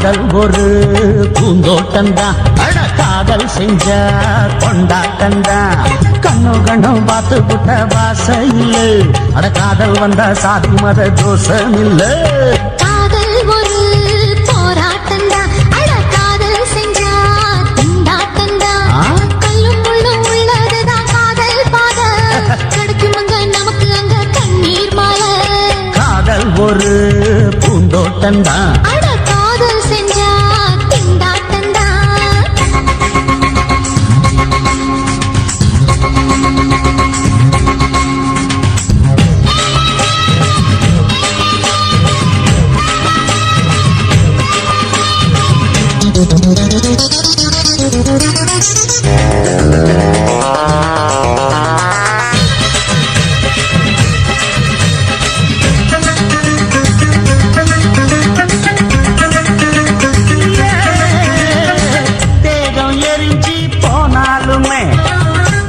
காதல் ஒரு பூந்தோட்டந்தான், அட காதல் செஞ்ச கொண்டாட்டந்தான். கண்ணு கண்ணும் பார்த்து புட்ட வாசம் இல்ல, அட காதல் வந்தா சாதி மத தோஷம் இல்ல. காதல் ஒரு போராட்டந்தான், அட காதல் செஞ்ச கொண்டாட்டந்தான். கல்லும் முள்ளும் உள்ளதுதான் காதல் பாத, கிடைக்கும் அங்க நமக்கு அங்க கண்ணீர் மாலை. காதல் ஒரு பூந்தோட்டந்தான், அட காதல் செஞ்ச தேகம் எரிஞ்சு போனாலுமே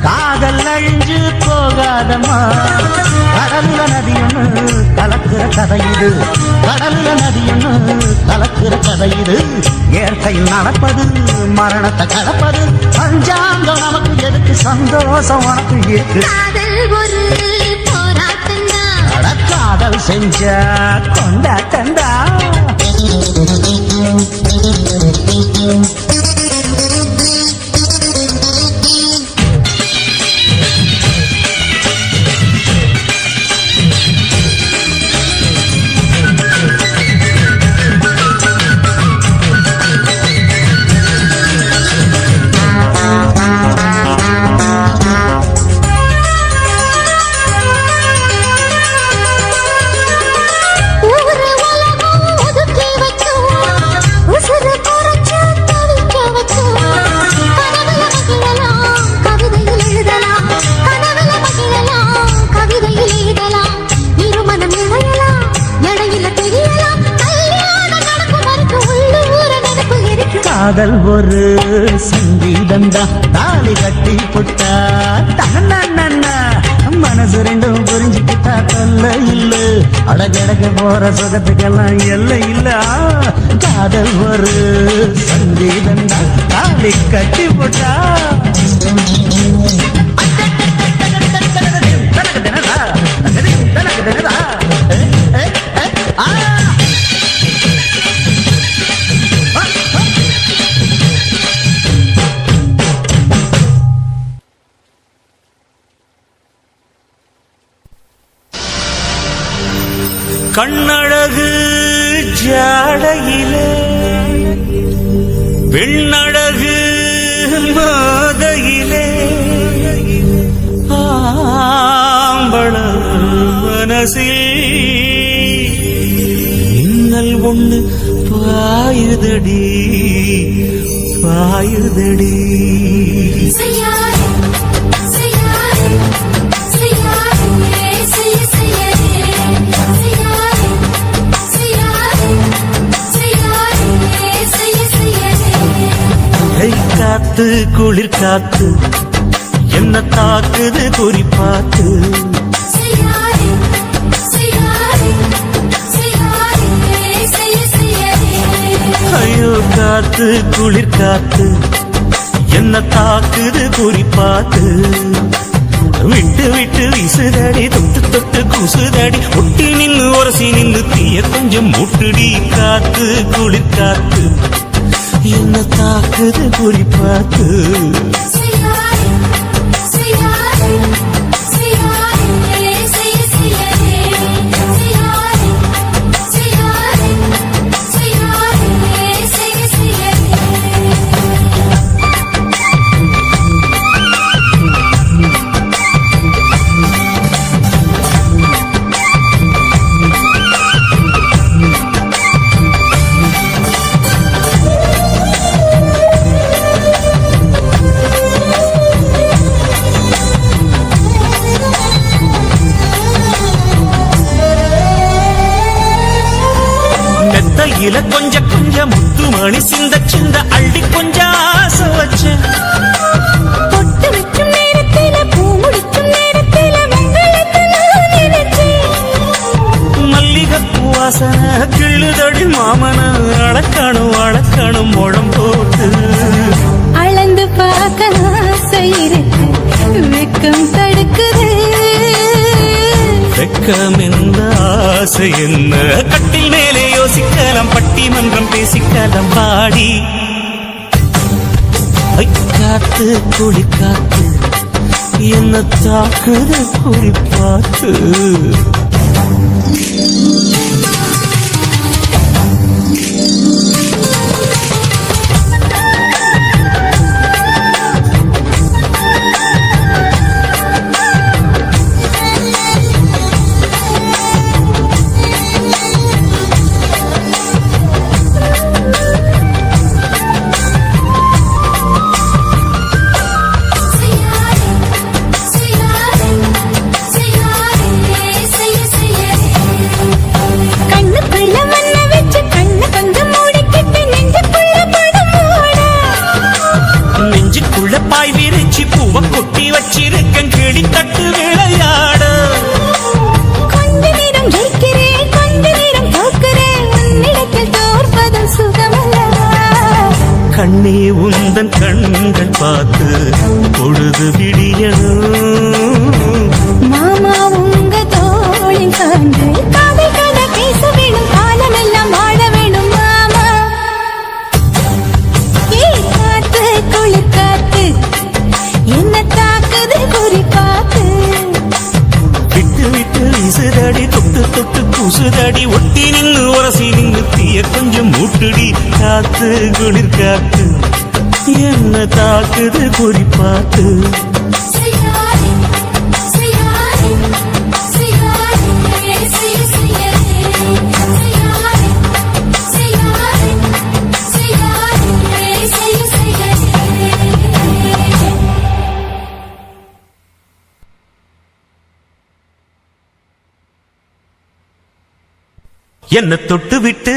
காதல் அழிஞ்சு போகாதம்மா. கடல்ல நதி ஒண்ணு கலக்குற கதை இது, கடல்ல நதி ஒண்ணு கலக்குற கதை இது. இயற்கையில் நடப்பது மரணத்தை கடப்பது, பஞ்சாங்கம் நமக்கு எதுக்கு, சந்தோஷம் உனக்கு இருக்கு. காதல் ஒரு போராட்டந்தான், அட காதல் செஞ்ச கொண்டாட்டந்தா. காதல் ஒரு சங்கீதந்தா, தாலி கட்டி புட்டா தன்னா, மனசு ரெண்டும் புரிஞ்சுக்கிட்டா தொல்லை இல்ல, அடகடக்க போற சுகத்துக்கெல்லாம் எல்லை இல்ல. காதல் ஒரு சங்கீதந்தா, தாலி கட்டி புட்டா. கண்ணழகு ஜாடையிலே பெண்ணழகு மாதையிலே ஆம்பள மனசில் இன்னல் ஒண்ணு பாயுதடி பாயுதடி. காத்து குளிர் காத்து என்ன தாக்குது குறிப்பாத்து. ஐயோ காத்து குளிர் காத்து என்ன தாக்குது குறிப்பாத்து. விட்டு விட்டு வீசுதடி, தொட்டு தொட்டு கூசுதடி, ஒட்டி நின்னு உரசி நின்னு தீய கொஞ்சம் முட்டுடி. காத்து குளிர் காத்து என்ன தாக்குது குறிப்பாத்து. இல கொஞ்ச கொஞ்ச முத்து மணி சிந்த சிந்த அள்ளி கொஞ்சம் ஆசை வச்சேன். பொட்டு வைக்கும் நேரத்தில பூ முடிக்கும் நேரத்தில மங்களத்தை நான் நினைச்சேன். மல்லிகைப்பூ வாசனை கிள்ளுதடி மாமன அழக்காணும் வாழ வெக்கம் தடுக்குது வெக்கம் என்ற ஆசை என்ன கட்டில் மேலே யோசிக்கலாம் பட்டிமன்றம் பேசிக்கலாம் பாடி காத்து குளி காத்து என்ன தாக்குது குறி பார்த்து பாய் விரிச்சி பூவ கொட்டி வச்சிருக்கன் கிளி தட்டு விளையாட கொஞ்ச நேரம் ஜெயிக்கிறேன் கொஞ்ச நேரம் தோக்கிறேன் உன்னிடத்தில் தோற்பதும் சுகமல்லவா கண்ணே உந்தன் கண்கள் பார்த்து பொழுது விடியணும் மாமா உங்க தோளின் சார்ந்து காதல் கதை பேச வேணும் காலமெல்லாம் வாழ வேணும் மாமா ஏ காத்து குளிர் காத்து என்ன தாக்குது குறி பார்த்து விட்டு விட்டு விசுதடி தொட்டு தொட்டு குசுதடி ஒட்டி நின்று உரசி நின்று தீய கொஞ்சம் மூட்டுடி காத்து குளிர் காத்து என்ன தாக்குது குறி பார்த்து செய்யாதே செய்யாதே செய்யாதே செய்யாதே செய்யாதே என்ன தொட்டு விட்டு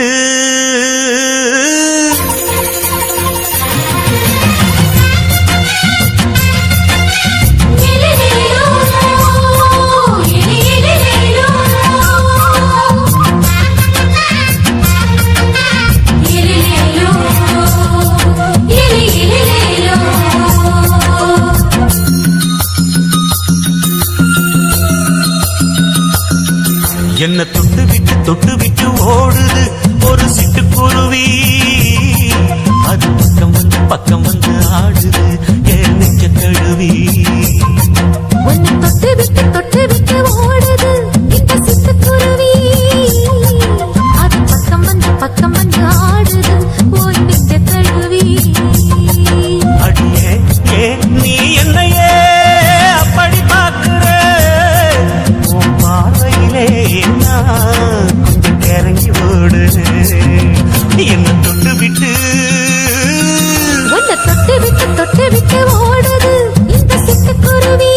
என்ன தொட்டு விட்டு ஓடுது ஒரு சிட்டுக்குருவி அது பக்கம் வந்து ஆடுது என் நெஞ்ச தழுவி உன்னை தொட்டு விட்டு ஓடுது இந்த சிட்டுக்குருவி அது பக்கம் வந்து ஆடுது உன் நெஞ்ச தழுவி அடியே நீ என்னையே அப்படி பார்க்கிற உன் பார்வையிலே நான் கொஞ்சம் கிறங்கி ஓடு என்ன தொட்டு விட்டு உன்னை தொட்டு விட்டு ஓடுது இந்த சிட்டுக்குருவி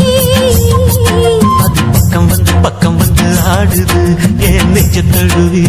அது பக்கம் வந்து ஆடுது என் நெஞ்ச தழுவி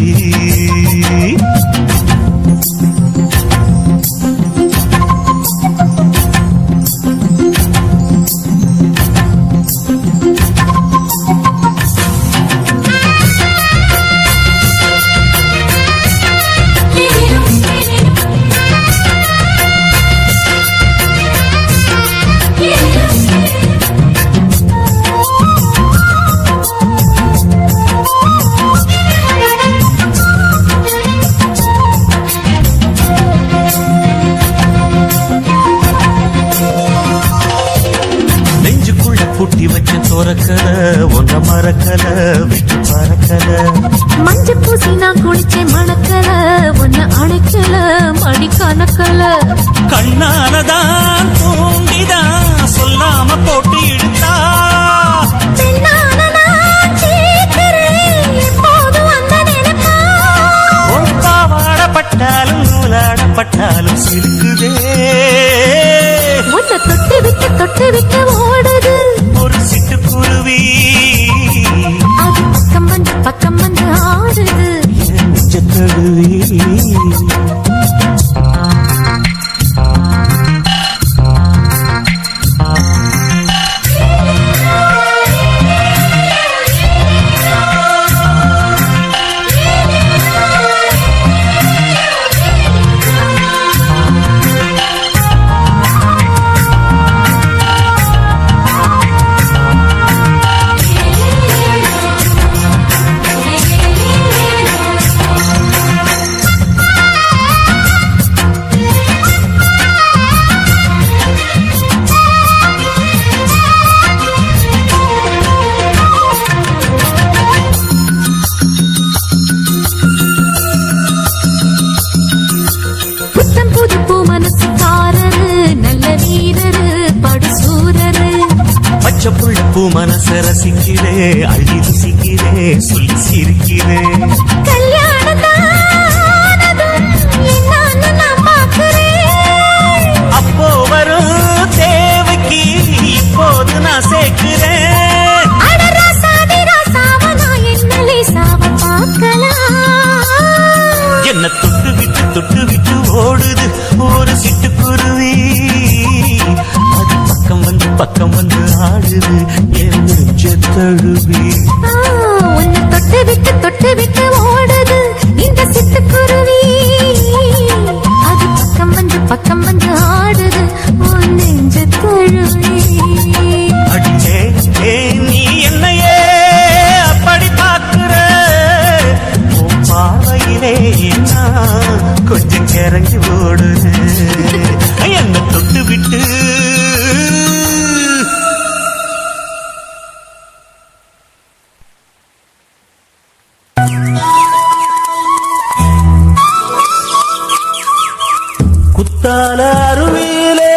பூட்டி வச்ச தோரக்கல ஒன்ன மறக்கல விட்டு பறக்கல மஞ்ச பூசி நான் குளிச்சேன் மணக்கல ஒன்ன அணைக்கல மடி கணக்கல கண்ணாலதான் தூண்டிதான் சொல்லாம போட்டு இழுத்தா பாவாடப்பட்டாலும் நூலாடப்பட்டாலும் சிலுக்குதே உன்னை தொட்டு விட்டு ஓடுது ஒரு சிட்டுக்குருவி அது பக்கம் வந்து ஆடுது நெஞ்ச தழுவி மனச ரசிக்கிறே அள்ளி ருசிக்கிறே சொல்லி சிரிக்கிறே அப்போ வரும் தேவைக்கு இப்போது நான் சேர்க்கிறேன் என்ன தொட்டு விட்டு ஓடுது ஒரு சிட்டுக்குருவி அது பக்கம் வந்து ஆடுது என் நெஞ்ச தழுவி உன்னை தொட்டு விட்டு ஓடுது இந்த சிட்டுக்குருவி அது பக்கம் வந்து ஆடுது உன் நெஞ்ச தழுவி அடிச்சே நீ என்னையே அப்படி பார்க்கிற உன் பார்வையிலே நான் கொஞ்சம் கிறங்கி ஓடுது என்ன தொட்டு விட்டு குத்தால அருவியிலே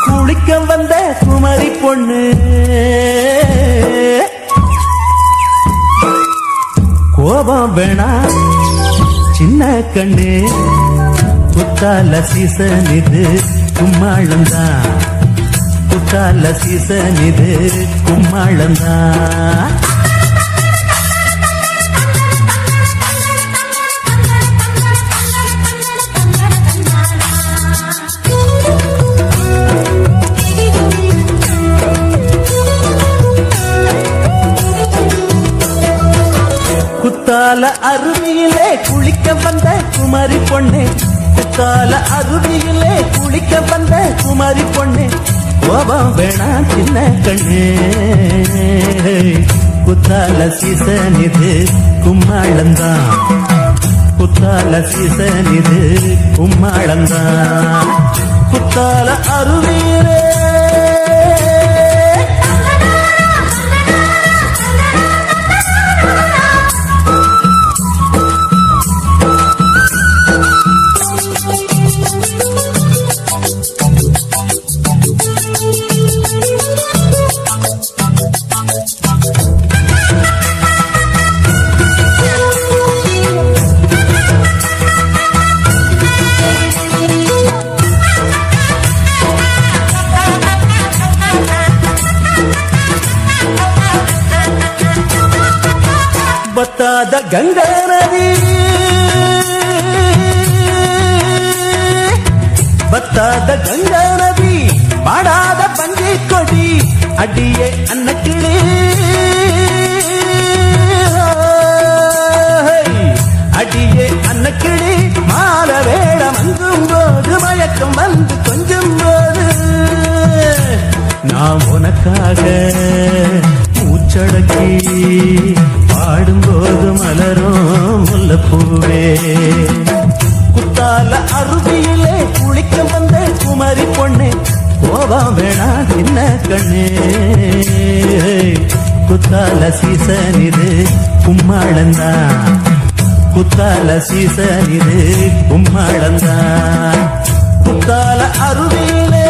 குளிக்க வந்த குமரி பொண்ணு கோபம் வேணா சின்ன கண்ணு குத்தால சீசன் இது கும்மாளந்தான் குத்தால சீசன் இது கும்மாளந்தான் குத்தால அருவியிலே குளிக்க வந்த குமரி பொண்ணே குத்தால அருவியிலே குளிக்க வந்த குமரி பொண்ணே கோபம் வேணா சின்ன கண்ணே குத்தால சீசன் இது கும்மாளந்தான் குத்தால சீசன் இது கும்மாளந்தான் குத்தால அருவியிலே பத்தாத கங்கா நதி பத்தாத கங்கா நதி பாடாத பங்கை கொடி அடியே அன்னக்கிளி அடியே அன்னக்கிளி மால வேடம் அங்கும் போது மயக்கம் வந்து கொஞ்சம் போது நான் உனக்காக மூச்சடக்கி பாடும்போது மலரும் முல்லப்பூவே குத்தால அருவியிலே குளிக்க வந்த குமரி பொண்ணே கோபம் வேணா சின்ன கண்ணே குத்தால சீசன் இது கும்மாளந்தான் குத்தால சீசன் இது கும்மாளந்தான் குத்தால அருவியிலே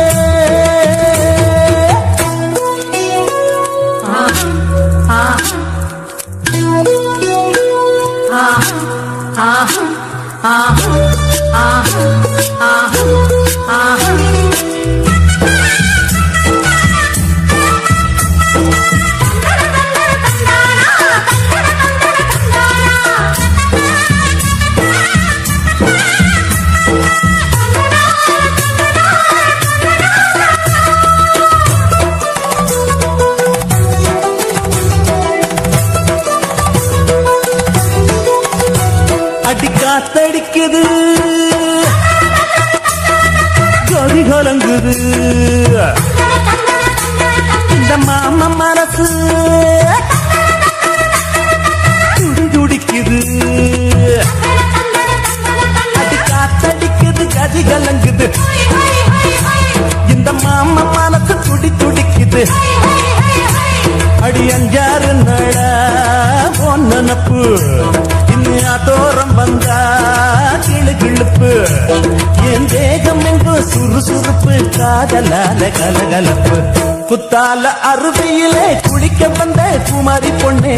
காத்தடிக்குது கொதி கலங்குது இந்த மாமா மனசு துடி துடிக்குது அடி காத்தடிக்குது கதி கலங்குது இந்த மாமா மனசு துடி துடிக்குது அடி அஞ்சாறு நாளா பொன் நினப்பு இன்னும் தோறம் வந்தா கிளு கிளுப்பு என் தேகம் எங்கு சுறுசுறுப்பு காதலால கலகலப்பு குத்தால அருவியிலே குளிக்க வந்த குமாரி பொண்ணே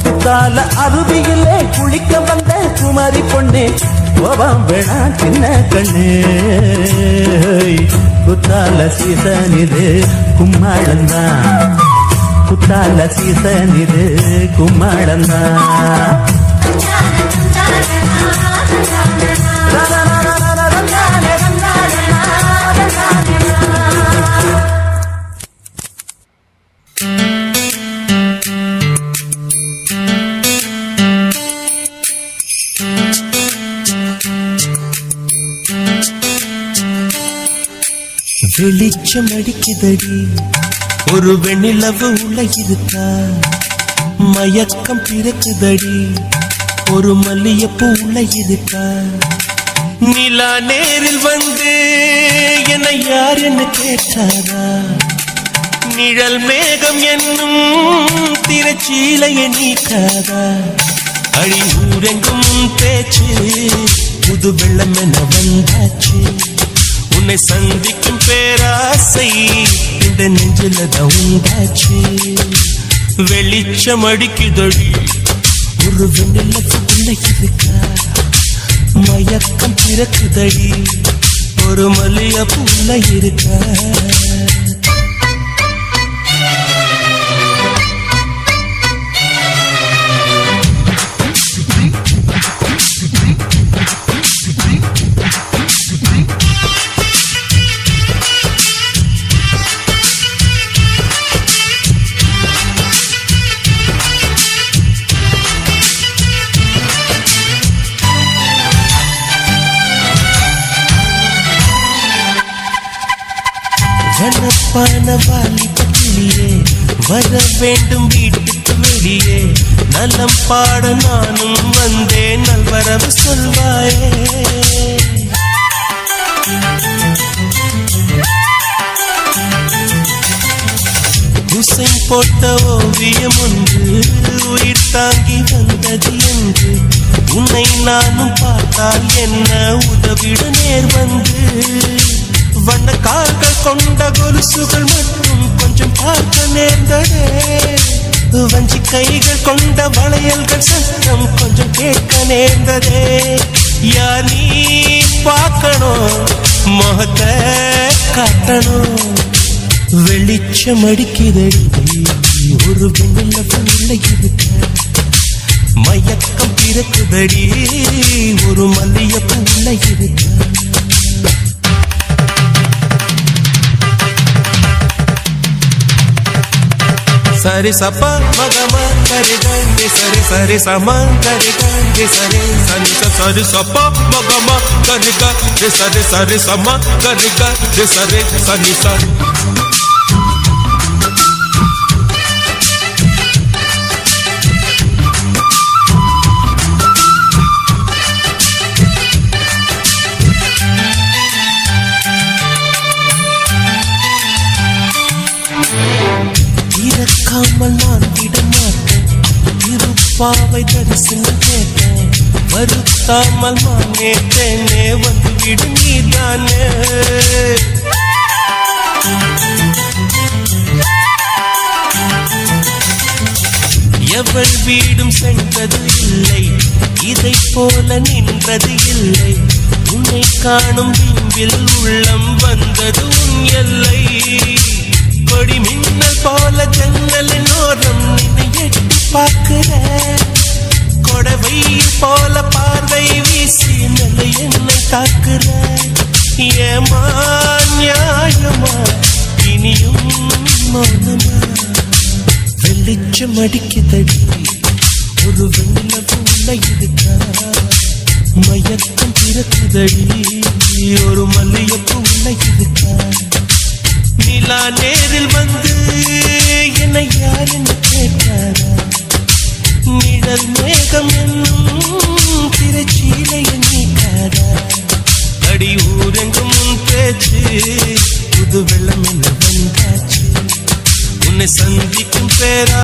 குத்தால அருவியிலே குளிக்க வந்த குமாரி பொண்ணே கோபம் வேணா சின்ன கண்ணே குத்தால சீசன் இது கும்மாளந்தான் குத்தால சீசன் இது கும்மாளந்தான் வெளிச்சம் அடிக்குதடி ஒரு வெண்ணிலவு உள்ள இருக்கா மயக்கம் பிறக்குதடி ஒரு மல்லியப்பூ உள்ள இருக்கா நிலா நேரில் வந்து என்னை யார் என்ன கேட்டாரா நிழல் மேகம் என்னும் திரைச்சீலையை நீக்காதா அழி ஊரெங்கும் பேச்சு புது வெள்ளம் என வந்தாச்சு உன்னை சந்திக்கும் பேராசை இந்த நெஞ்சில தான் உண்டாச்சு வெளிச்சம் அடிக்குதடி ஒரு வெண்ணிலத்துக்குள்ள இருக்கா மயக்கம் பிறக்குதடி ஒரு மல்லிகைப்பூல இருக்கா வனப்பான வாலிபத்திலே வர வேண்டும் வீட்டுக்கு வெளியே நலம் பாட நானும் வந்தேன் நல்வரவு சொல்வாயே குசைன் போட்ட ஓவியம் ஒன்று உயிர் தாங்கி வந்தது என்று உன்னை நானும் பார்த்தால் என்ன உதவிட நேர் வந்து வண்ண கால்கள் கொண்ட கொலுசுகள் மட்டும் கொஞ்சம் பார்க்க நேர்ந்ததே வஞ்சி கைகள் கொண்ட வளையல்கள் சத்தம் கொஞ்சம் கேட்க நேர்ந்ததே யார் நீ பார்க்கணும் முகத்தை காட்டணும் வெளிச்சம் அடிக்குதடி ஒரு வெண்ணிலவு உள்ள இருக்க மயக்கம் பிறக்குதடி ஒரு மல்லிகைப்பூ உள்ள இருக்க சரி சப்பா மகமா கரி கண்டி சரி சரி சமா கரி கண்டி சரி சரி சரி சப்பா மகமா கரி கண்டி சரி சரி சமா கரி கண்டி சரி சரி சரி இறக்காமல் நான் விட மாட்டேன் இருப்பாவை தரிசனம் கேட்டேன் வருத்தாமல் நான் கேட்டேனே வந்து விடு நீதானே எவள் வீடும் சென்றது இல்லை இதை போல நின்றது இல்லை உன்னை காணும் பிம்பில் உள்ளம் வந்தது உன் எல்லை கொடி மின்னல் போல ஜன்னலின் ஓரம் நின்று எட்டி பார்க்கிற கொடவையில் போல பார்வை வீசி நல்ல என்னை தாக்குற ஏமா நியாயமா இனியும் மௌனமா வெளிச்சம் அடிக்குதடி ஒரு வெண்ணிலவு உள்ள இருக்கா மயக்கம் பிறக்குதடி ஒரு மல்லிகைப்பூ உள்ள இருக்கா நிலா நேரில் வந்து என்னை யார் என்று கேட்டாரா நிழல் மேகம் என்னும் திரைச்சீலையை நீக்காதா அடி ஊரெங்கும் உன் பேச்சு புது வெள்ளம் என்ன வந்தாச்சு உன்னை சந்திக்கும் பேரா